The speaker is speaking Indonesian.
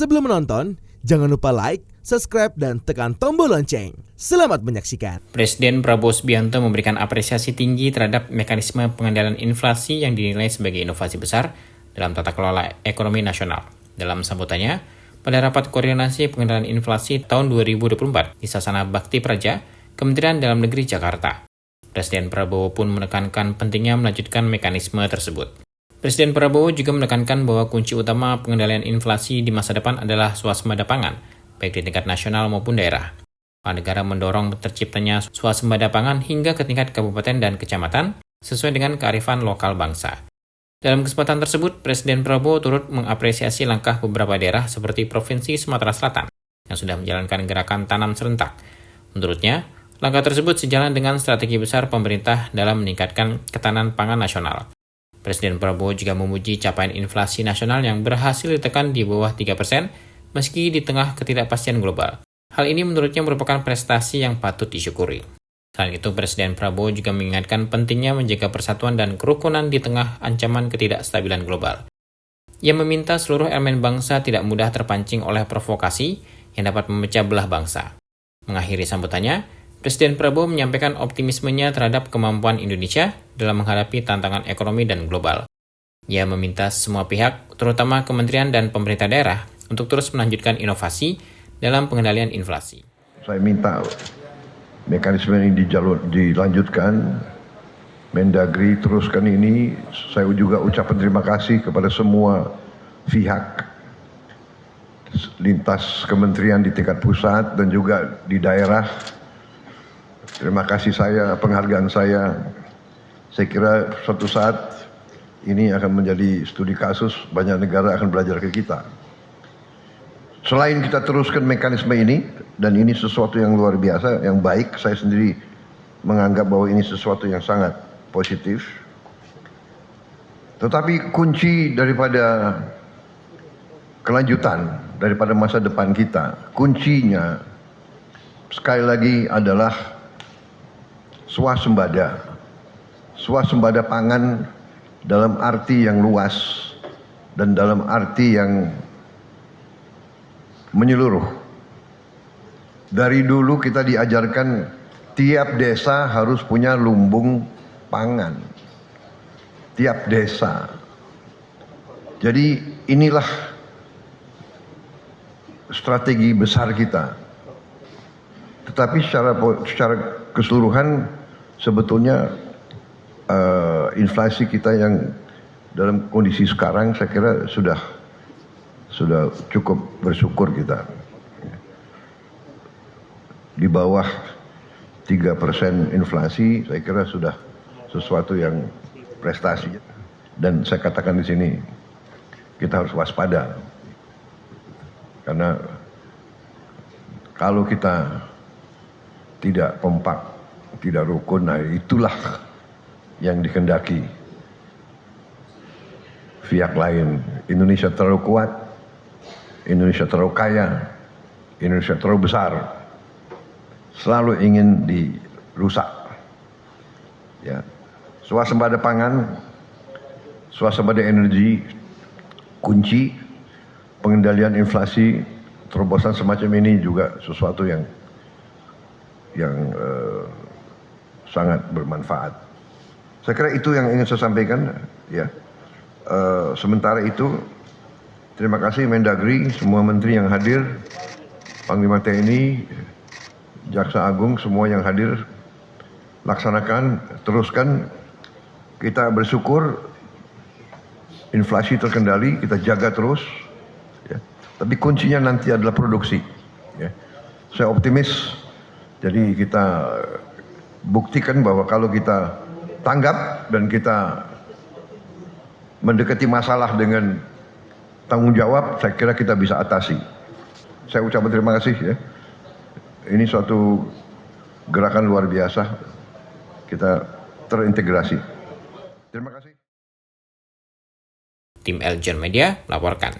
Sebelum menonton, jangan lupa like, subscribe, dan tekan tombol lonceng. Selamat menyaksikan. Presiden Prabowo Subianto memberikan apresiasi tinggi terhadap mekanisme pengendalian inflasi yang dinilai sebagai inovasi besar dalam tata kelola ekonomi nasional. Dalam sambutannya, pada rapat koordinasi pengendalian inflasi tahun 2024 di Sasana Bakti Praja, Kementerian Dalam Negeri Jakarta, Presiden Prabowo pun menekankan pentingnya melanjutkan mekanisme tersebut. Presiden Prabowo juga menekankan bahwa kunci utama pengendalian inflasi di masa depan adalah swasembada pangan, baik di tingkat nasional maupun daerah. Negara mendorong terciptanya swasembada pangan hingga ke tingkat kabupaten dan kecamatan sesuai dengan kearifan lokal bangsa. Dalam kesempatan tersebut, Presiden Prabowo turut mengapresiasi langkah beberapa daerah seperti Provinsi Sumatera Selatan yang sudah menjalankan gerakan tanam serentak. Menurutnya, langkah tersebut sejalan dengan strategi besar pemerintah dalam meningkatkan ketahanan pangan nasional. Presiden Prabowo juga memuji capaian inflasi nasional yang berhasil ditekan di bawah 3% meski di tengah ketidakpastian global. Hal ini menurutnya merupakan prestasi yang patut disyukuri. Selain itu, Presiden Prabowo juga mengingatkan pentingnya menjaga persatuan dan kerukunan di tengah ancaman ketidakstabilan global. Ia meminta seluruh elemen bangsa tidak mudah terpancing oleh provokasi yang dapat memecah belah bangsa. Mengakhiri sambutannya, Presiden Prabowo menyampaikan optimismenya terhadap kemampuan Indonesia dalam menghadapi tantangan ekonomi dan global. Ia meminta semua pihak, terutama kementerian dan pemerintah daerah, untuk terus melanjutkan inovasi dalam pengendalian inflasi. Saya minta mekanisme ini dilanjutkan, Mendagri teruskan ini. Saya juga ucapkan terima kasih kepada semua pihak, lintas kementerian di tingkat pusat dan juga di daerah. Terima kasih penghargaan saya. Saya kira suatu saat ini akan menjadi studi kasus, banyak negara akan belajar ke kita. Selain kita teruskan mekanisme ini, dan ini sesuatu yang luar biasa, yang baik, saya sendiri menganggap bahwa ini sesuatu yang sangat positif. Tetapi kunci daripada kelanjutan, daripada masa depan kita, kuncinya sekali lagi adalah swasembada pangan dalam arti yang luas dan dalam arti yang menyeluruh. Dari dulu kita diajarkan tiap desa harus punya lumbung pangan. Tiap desa. Jadi inilah strategi besar kita. Tetapi secara keseluruhan sebetulnya inflasi kita yang dalam kondisi sekarang saya kira sudah cukup bersyukur kita. Di bawah 3% inflasi saya kira sudah sesuatu yang prestasi. Dan saya katakan di sini kita harus waspada. Karena kalau kita tidak kompak, tidak rukun, nah itulah yang dikehendaki pihak lain. Indonesia terlalu kuat, Indonesia terlalu kaya, Indonesia terlalu besar, selalu ingin dirusak. Ya, swasembada pangan, swasembada energi, kunci pengendalian inflasi, terobosan semacam ini juga sesuatu yang sangat bermanfaat. Saya kira itu yang ingin saya sampaikan. Ya, sementara itu terima kasih Mendagri, semua menteri yang hadir, Panglima TNI, Jaksa Agung, semua yang hadir. Laksanakan, teruskan. Kita bersyukur inflasi terkendali, kita jaga terus. Ya. Tapi kuncinya nanti adalah produksi. Ya. Saya optimis. Jadi kita buktikan bahwa kalau kita tanggap dan kita mendekati masalah dengan tanggung jawab, saya kira kita bisa atasi. Saya ucapkan terima kasih ya. Ini suatu gerakan luar biasa. Kita terintegrasi. Terima kasih. Tim Eljon Media melaporkan.